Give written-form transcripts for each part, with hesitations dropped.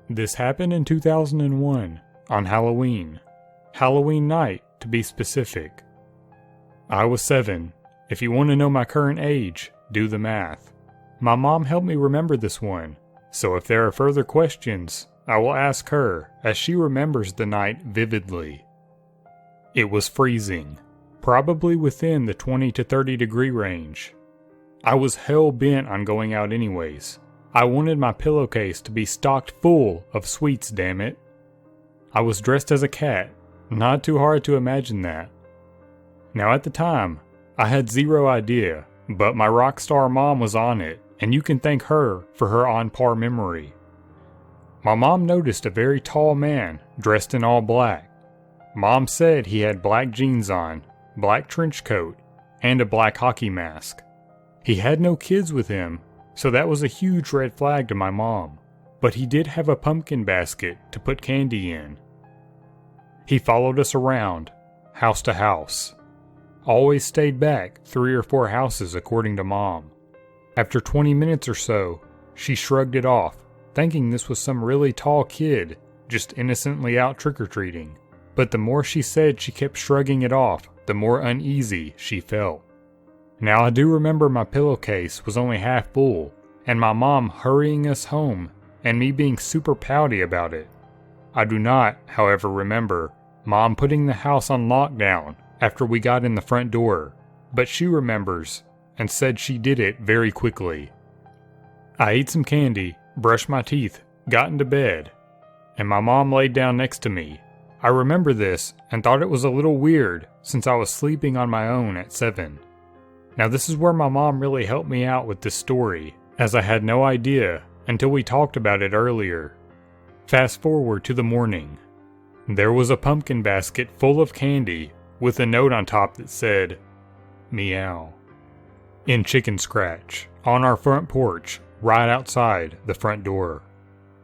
This happened in 2001, on Halloween. Halloween night, to be specific. I was 7. If you want to know my current age, do the math. My mom helped me remember this one, so if there are further questions, I will ask her, as she remembers the night vividly. It was freezing, probably within the 20 to 30 degree range. I was hell-bent on going out anyways. I wanted my pillowcase to be stocked full of sweets, damn it. I was dressed as a cat, not too hard to imagine that. Now at the time, I had zero idea, but my rock star mom was on it, and you can thank her for her on-par memory. My mom noticed a very tall man dressed in all black. Mom said he had black jeans on, black trench coat, and a black hockey mask. He had no kids with him, so that was a huge red flag to my mom, but he did have a pumpkin basket to put candy in. He followed us around, house to house. Always stayed back 3 or 4 houses according to Mom. After 20 minutes or so, she shrugged it off, thinking this was some really tall kid just innocently out trick-or-treating. But the more she said she kept shrugging it off, the more uneasy she felt. Now I do remember my pillowcase was only half full, and my mom hurrying us home, and me being super pouty about it. I do not, however, remember Mom putting the house on lockdown after we got in the front door, but she remembers, and said she did it very quickly. I ate some candy, brushed my teeth, got into bed, and my mom laid down next to me. I remember this, and thought it was a little weird, since I was sleeping on my own at 7. Now this is where my mom really helped me out with this story, as I had no idea until we talked about it earlier. Fast forward to the morning. There was a pumpkin basket full of candy with a note on top that said, "Meow," in chicken scratch, on our front porch, right outside the front door.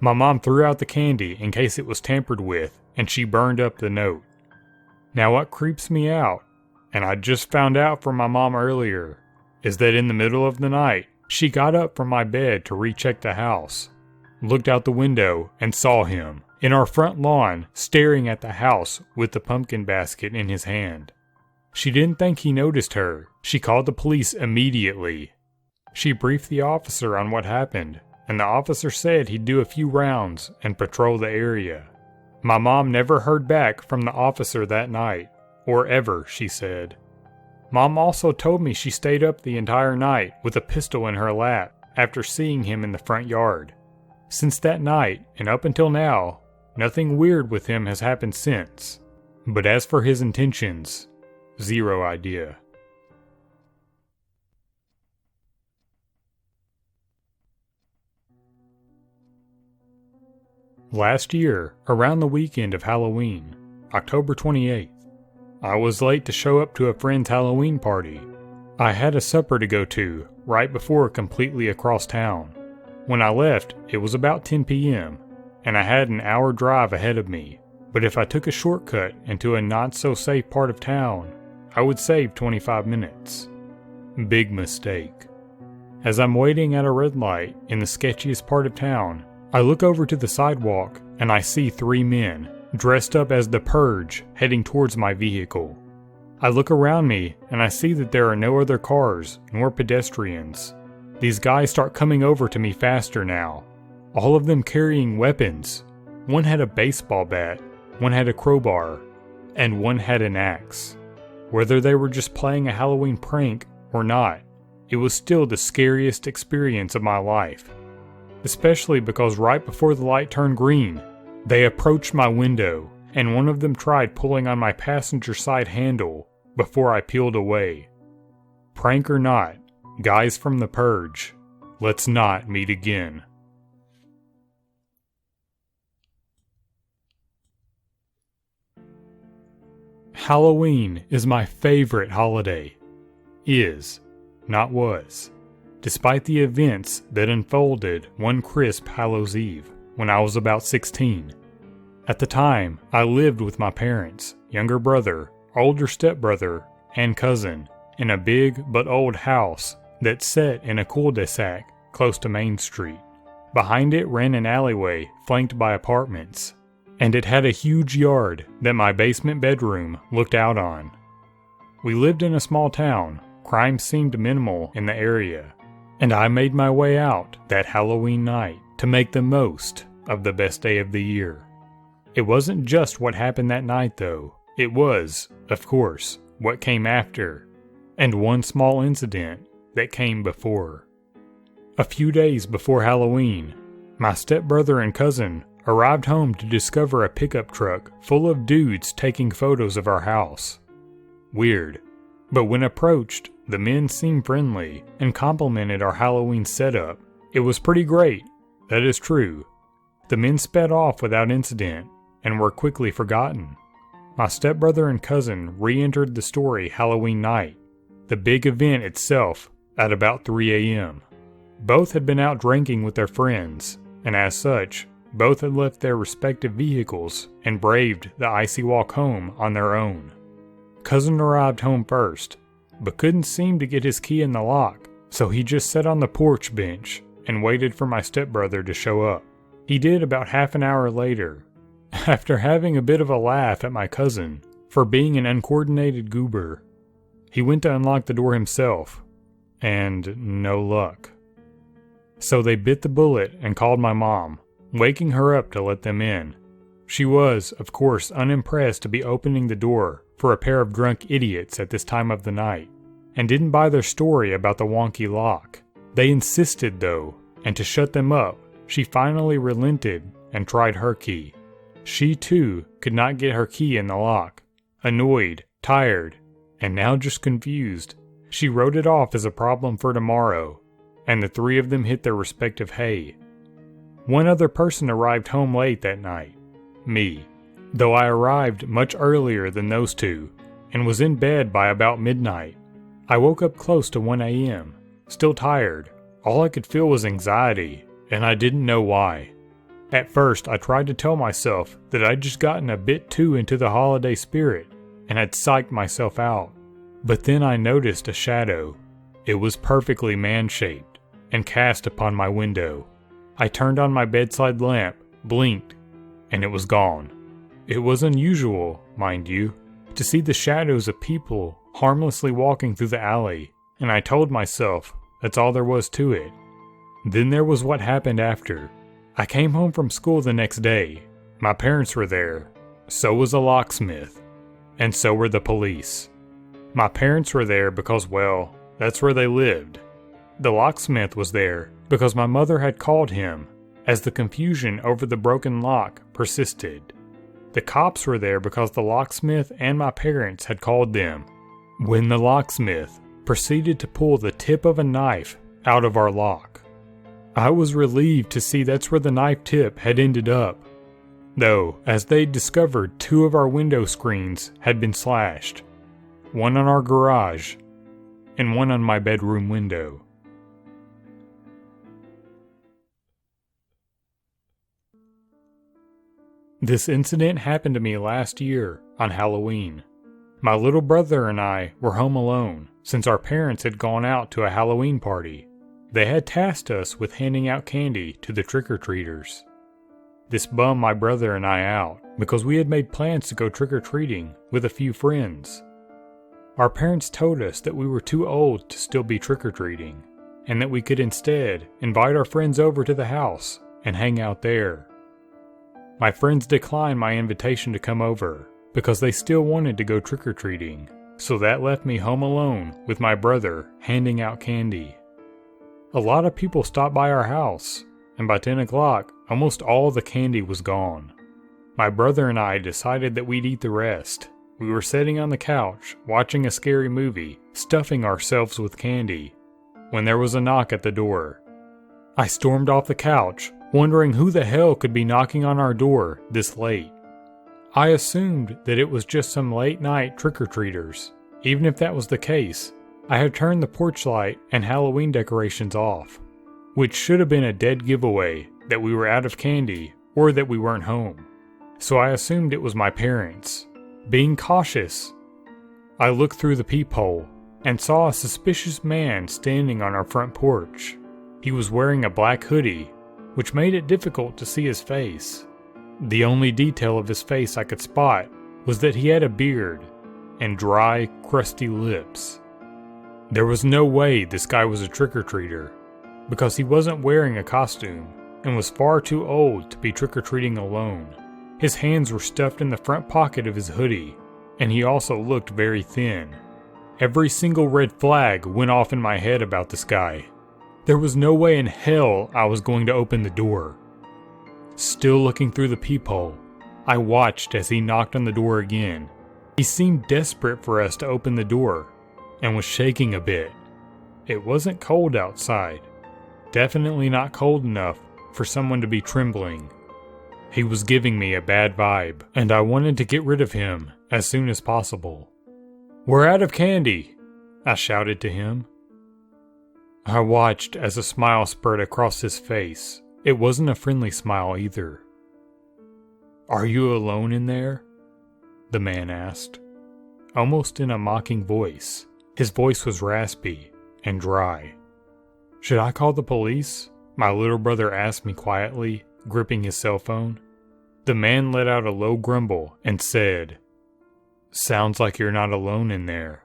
My mom threw out the candy in case it was tampered with, and she burned up the note. Now what creeps me out, and I just found out from my mom earlier, is that in the middle of the night, she got up from my bed to recheck the house, looked out the window, and saw him in our front lawn staring at the house with the pumpkin basket in his hand. She didn't think he noticed her. She called the police immediately. She briefed the officer on what happened, and the officer said he'd do a few rounds and patrol the area. My mom never heard back from the officer that night. Or ever, she said. Mom also told me she stayed up the entire night with a pistol in her lap after seeing him in the front yard. Since that night, and up until now, nothing weird with him has happened since. But as for his intentions, zero idea. Last year, around the weekend of Halloween, October 28th, I was late to show up to a friend's Halloween party. I had a supper to go to right before completely across town. When I left, it was about 10 p.m., and I had an hour drive ahead of me. But if I took a shortcut into a not-so-safe part of town, I would save 25 minutes. Big mistake. As I'm waiting at a red light in the sketchiest part of town, I look over to the sidewalk and I see 3 men, dressed up as the Purge, heading towards my vehicle. I look around me and I see that there are no other cars nor pedestrians. These guys start coming over to me faster now, all of them carrying weapons. One had a baseball bat, one had a crowbar, and one had an axe. Whether they were just playing a Halloween prank or not, it was still the scariest experience of my life. Especially because right before the light turned green, they approached my window, and one of them tried pulling on my passenger side handle before I peeled away. Prank or not, guys from the Purge, let's not meet again. Halloween is my favorite holiday. Is, not was. Despite the events that unfolded one crisp Hallows Eve when I was about 16. At the time, I lived with my parents, younger brother, older stepbrother, and cousin in a big but old house that sat in a cul-de-sac close to Main Street. Behind it ran an alleyway flanked by apartments, and it had a huge yard that my basement bedroom looked out on. We lived in a small town, crime seemed minimal in the area, and I made my way out that Halloween night to make the most of the best day of the year. It wasn't just what happened that night though, it was, of course, what came after, and one small incident that came before. A few days before Halloween, my stepbrother and cousin arrived home to discover a pickup truck full of dudes taking photos of our house. Weird, but when approached, the men seemed friendly and complimented our Halloween setup. It was pretty great, that is true. The men sped off without incident and were quickly forgotten. My stepbrother and cousin re-entered the story Halloween night, the big event itself, at about 3 a.m. Both had been out drinking with their friends, and as such, both had left their respective vehicles and braved the icy walk home on their own. Cousin arrived home first, but couldn't seem to get his key in the lock, so he just sat on the porch bench and waited for my stepbrother to show up. He did about half an hour later. After having a bit of a laugh at my cousin for being an uncoordinated goober, he went to unlock the door himself, and no luck. So they bit the bullet and called my mom, waking her up to let them in. She was, of course, unimpressed to be opening the door for a pair of drunk idiots at this time of the night, and didn't buy their story about the wonky lock. They insisted though, and to shut them up, she finally relented and tried her key. She too could not get her key in the lock. Annoyed, tired, and now just confused, she wrote it off as a problem for tomorrow, and the three of them hit their respective hay. One other person arrived home late that night, me, though I arrived much earlier than those two, and was in bed by about midnight. I woke up close to 1 a.m., still tired. All I could feel was anxiety, and I didn't know why. At first, I tried to tell myself that I'd just gotten a bit too into the holiday spirit, and had psyched myself out. But then I noticed a shadow. It was perfectly man-shaped, and cast upon my window. I turned on my bedside lamp, blinked, and it was gone. It was unusual, mind you, to see the shadows of people harmlessly walking through the alley, and I told myself that's all there was to it. Then there was what happened after. I came home from school the next day. My parents were there. So was a locksmith. And so were the police. My parents were there because, well, that's where they lived. The locksmith was there because my mother had called him, as the confusion over the broken lock persisted. The cops were there because the locksmith and my parents had called them. When the locksmith proceeded to pull the tip of a knife out of our lock. I was relieved to see that's where the knife tip had ended up, though, as they discovered, 2 of our window screens had been slashed, one on our garage, and one on my bedroom window. This incident happened to me last year on Halloween. My little brother and I were home alone since our parents had gone out to a Halloween party. They had tasked us with handing out candy to the trick-or-treaters. This bummed my brother and I out because we had made plans to go trick-or-treating with a few friends. Our parents told us that we were too old to still be trick-or-treating, and that we could instead invite our friends over to the house and hang out there. My friends declined my invitation to come over because they still wanted to go trick-or-treating, so that left me home alone with my brother handing out candy. A lot of people stopped by our house, and by 10 o'clock, almost all the candy was gone. My brother and I decided that we'd eat the rest. We were sitting on the couch, watching a scary movie, stuffing ourselves with candy, when there was a knock at the door. I stormed off the couch, wondering who the hell could be knocking on our door this late. I assumed that it was just some late-night trick-or-treaters. Even if that was the case, I had turned the porch light and Halloween decorations off, which should have been a dead giveaway that we were out of candy or that we weren't home. So I assumed it was my parents. Being cautious, I looked through the peephole and saw a suspicious man standing on our front porch. He was wearing a black hoodie which made it difficult to see his face. The only detail of his face I could spot was that he had a beard and dry, crusty lips. There was no way this guy was a trick-or-treater, because he wasn't wearing a costume and was far too old to be trick-or-treating alone. His hands were stuffed in the front pocket of his hoodie, and he also looked very thin. Every single red flag went off in my head about this guy. There was no way in hell I was going to open the door. Still looking through the peephole, I watched as he knocked on the door again. He seemed desperate for us to open the door, and was shaking a bit. It wasn't cold outside. Definitely not cold enough for someone to be trembling. He was giving me a bad vibe, and I wanted to get rid of him as soon as possible. "We're out of candy," I shouted to him. I watched as a smile spread across his face. It wasn't a friendly smile either. "Are you alone in there?" the man asked, almost in a mocking voice. His voice was raspy and dry. "Should I call the police?" my little brother asked me quietly, gripping his cell phone. The man let out a low grumble and said, "Sounds like you're not alone in there."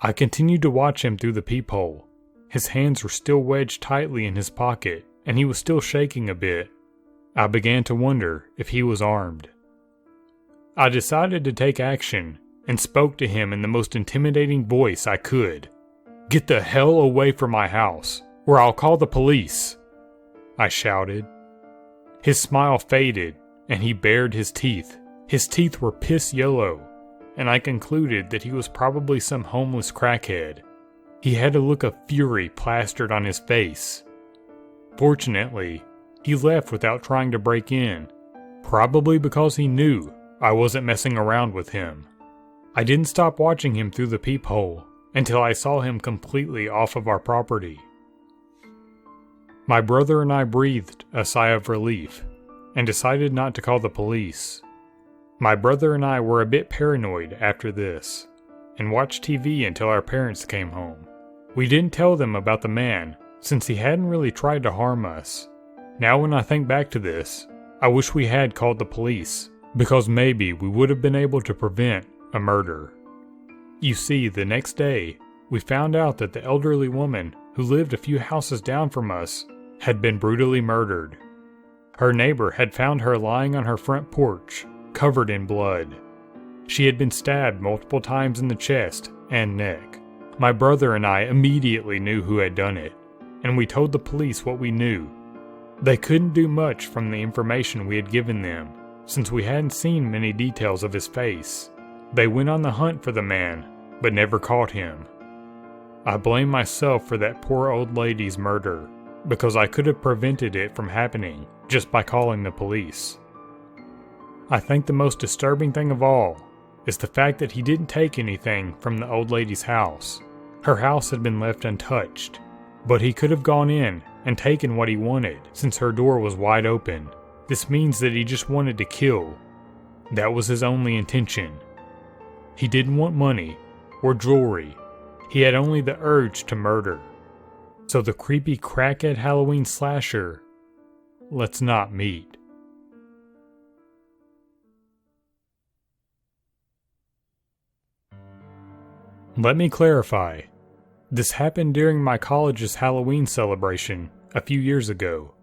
I continued to watch him through the peephole. His hands were still wedged tightly in his pocket, and he was still shaking a bit. I began to wonder if he was armed. I decided to take action and spoke to him in the most intimidating voice I could. "Get the hell away from my house, or I'll call the police," I shouted. His smile faded, and he bared his teeth. His teeth were piss yellow, and I concluded that he was probably some homeless crackhead. He had a look of fury plastered on his face. Fortunately, he left without trying to break in, probably because he knew I wasn't messing around with him. I didn't stop watching him through the peephole until I saw him completely off of our property. My brother and I breathed a sigh of relief and decided not to call the police. My brother and I were a bit paranoid after this and watched TV until our parents came home. We didn't tell them about the man since he hadn't really tried to harm us. Now when I think back to this, I wish we had called the police, because maybe we would have been able to prevent a murder. You see, the next day, we found out that the elderly woman who lived a few houses down from us had been brutally murdered. Her neighbor had found her lying on her front porch, covered in blood. She had been stabbed multiple times in the chest and neck. My brother and I immediately knew who had done it, and we told the police what we knew. They couldn't do much from the information we had given them, since we hadn't seen many details of his face. They went on the hunt for the man, but never caught him. I blame myself for that poor old lady's murder, because I could have prevented it from happening just by calling the police. I think the most disturbing thing of all is the fact that he didn't take anything from the old lady's house. Her house had been left untouched, but he could have gone in and taken what he wanted since her door was wide open. This means that he just wanted to kill. That was his only intention. He didn't want money or jewelry. He had only the urge to murder. So the creepy crackhead Halloween slasher, let's not meet. Let me clarify. This happened during my college's Halloween celebration a few years ago,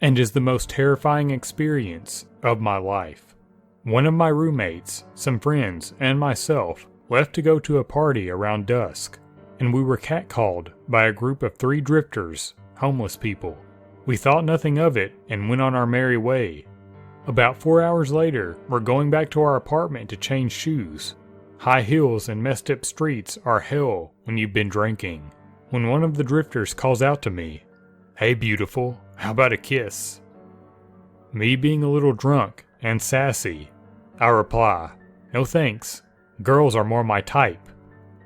and is the most terrifying experience of my life. One of my roommates, some friends, and myself left to go to a party around dusk, and we were catcalled by a group of 3 drifters, homeless people. We thought nothing of it and went on our merry way. About 4 hours later, we're going back to our apartment to change shoes. High heels and messed up streets are hell when you've been drinking. When one of the drifters calls out to me, "Hey beautiful, how about a kiss?" Me being a little drunk and sassy, I reply, "No thanks, girls are more my type."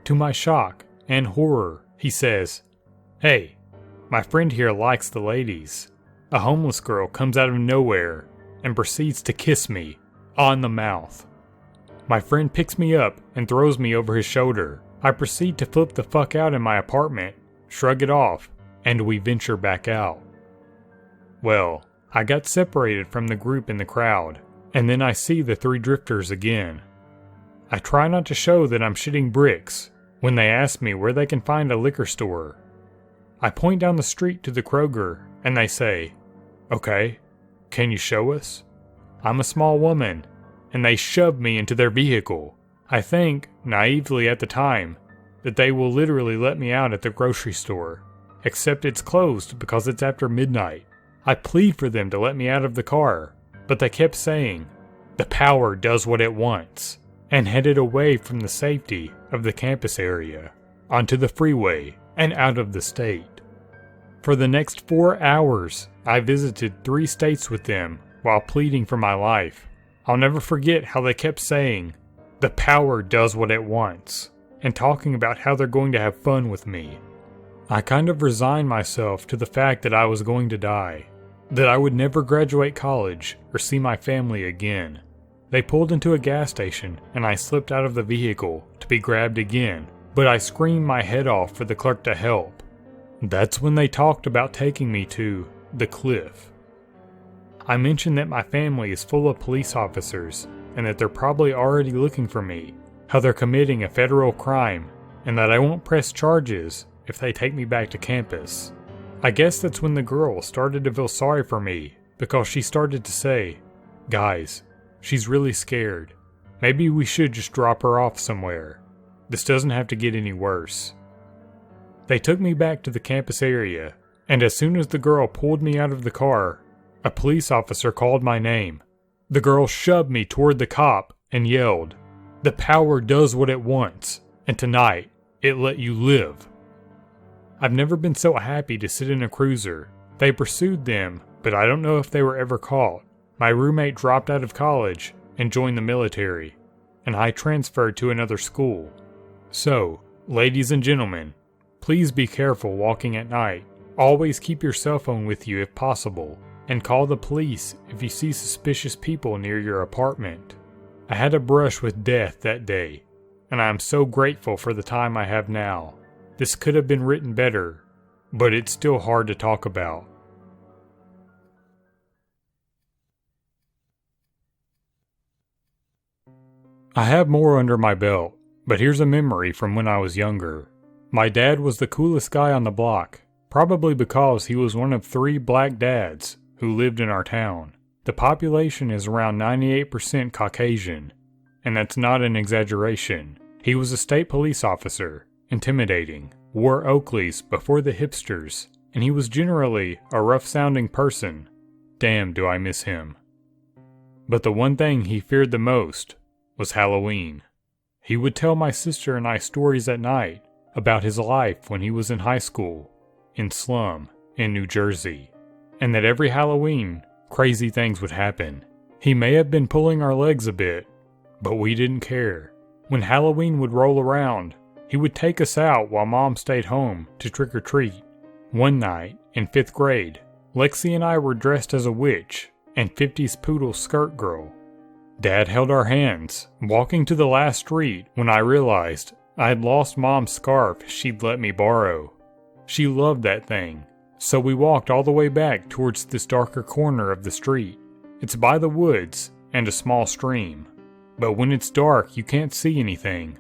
To my shock and horror, he says, "Hey, my friend here likes the ladies." A homeless girl comes out of nowhere and proceeds to kiss me on the mouth. My friend picks me up and throws me over his shoulder. I proceed to flip the fuck out in my apartment, shrug it off, and we venture back out. Well, I got separated from the group in the crowd, and then I see the three drifters again. I try not to show that I'm shitting bricks when they ask me where they can find a liquor store. I point down the street to the Kroger, and they say, "Okay, can you show us?" I'm a small woman, and they shove me into their vehicle. I think, naively at the time, that they will literally let me out at the grocery store, except it's closed because it's after midnight. I plead for them to let me out of the car, but they kept saying, "The power does what it wants," and headed away from the safety of the campus area, onto the freeway, and out of the state. For the next 4 hours, I visited 3 states with them while pleading for my life. I'll never forget how they kept saying, "The power does what it wants," and talking about how they're going to have fun with me. I kind of resigned myself to the fact that I was going to die, that I would never graduate college or see my family again. They pulled into a gas station and I slipped out of the vehicle to be grabbed again, but I screamed my head off for the clerk to help. That's when they talked about taking me to the cliff. I mentioned that my family is full of police officers and that they're probably already looking for me, how they're committing a federal crime, and that I won't press charges if they take me back to campus. I guess that's when the girl started to feel sorry for me because she started to say, "Guys, she's really scared. Maybe we should just drop her off somewhere. This doesn't have to get any worse." They took me back to the campus area, and as soon as the girl pulled me out of the car, a police officer called my name. The girl shoved me toward the cop and yelled, "The power does what it wants, and tonight, it let you live." I've never been so happy to sit in a cruiser. They pursued them, but I don't know if they were ever caught. My roommate dropped out of college and joined the military, and I transferred to another school. So, ladies and gentlemen, please be careful walking at night. Always keep your cell phone with you if possible, and call the police if you see suspicious people near your apartment. I had a brush with death that day, and I am so grateful for the time I have now. This could have been written better, but it's still hard to talk about. I have more under my belt, but here's a memory from when I was younger. My dad was the coolest guy on the block, probably because he was one of 3 black dads who lived in our town. The population is around 98% Caucasian, and that's not an exaggeration. He was a state police officer, intimidating, wore Oakleys before the hipsters, and he was generally a rough-sounding person. Damn, do I miss him. But the one thing he feared the most was Halloween. He would tell my sister and I stories at night about his life when he was in high school, in slum, in New Jersey, and that every Halloween, crazy things would happen. He may have been pulling our legs a bit, but we didn't care. When Halloween would roll around, he would take us out while Mom stayed home to trick-or-treat. One night, in 5th grade, Lexi and I were dressed as a witch and 50s poodle skirt girl. Dad held our hands, walking to the last street when I realized I had lost Mom's scarf she'd let me borrow. She loved that thing, so we walked all the way back towards this darker corner of the street. It's by the woods and a small stream, but when it's dark you can't see anything.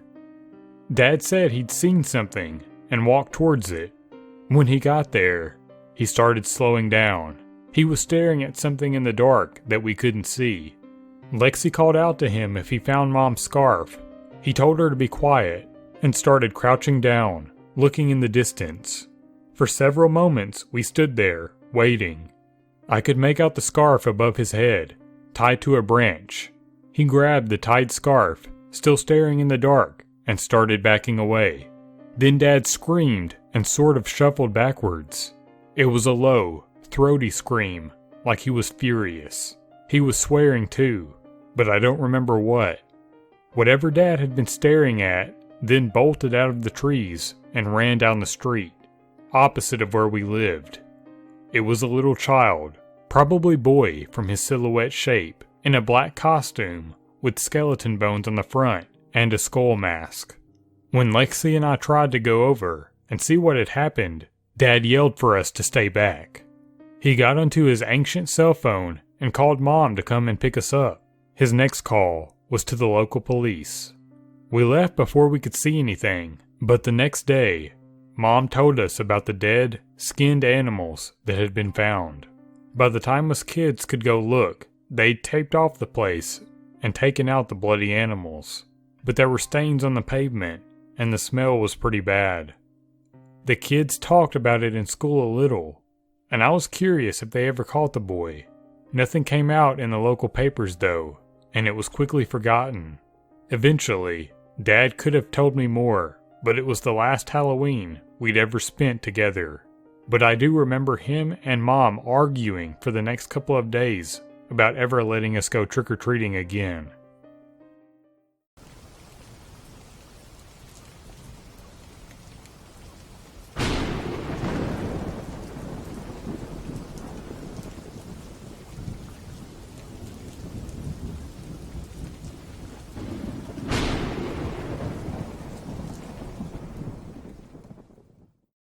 Dad said he'd seen something and walked towards it. When he got there, he started slowing down. He was staring at something in the dark that we couldn't see. Lexi called out to him if he found Mom's scarf. He told her to be quiet and started crouching down, looking in the distance. For several moments we stood there, waiting. I could make out the scarf above his head, tied to a branch. He grabbed the tied scarf, still staring in the dark, and started backing away. Then Dad screamed and sort of shuffled backwards. It was a low, throaty scream, like he was furious. He was swearing too, but I don't remember what. Whatever Dad had been staring at then bolted out of the trees and ran down the street, opposite of where we lived. It was a little child, probably boy from his silhouette shape, in a black costume with skeleton bones on the front and a skull mask. When Lexi and I tried to go over and see what had happened, Dad yelled for us to stay back. He got onto his ancient cell phone and called Mom to come and pick us up. His next call was to the local police. We left before we could see anything, but the next day, Mom told us about the dead, skinned animals that had been found. By the time us kids could go look, they'd taped off the place and taken out the bloody animals. But there were stains on the pavement, and the smell was pretty bad. The kids talked about it in school a little, and I was curious if they ever caught the boy. Nothing came out in the local papers though, and it was quickly forgotten. Eventually, Dad could have told me more, but it was the last Halloween we'd ever spent together. But I do remember him and Mom arguing for the next couple of days about ever letting us go trick-or-treating again.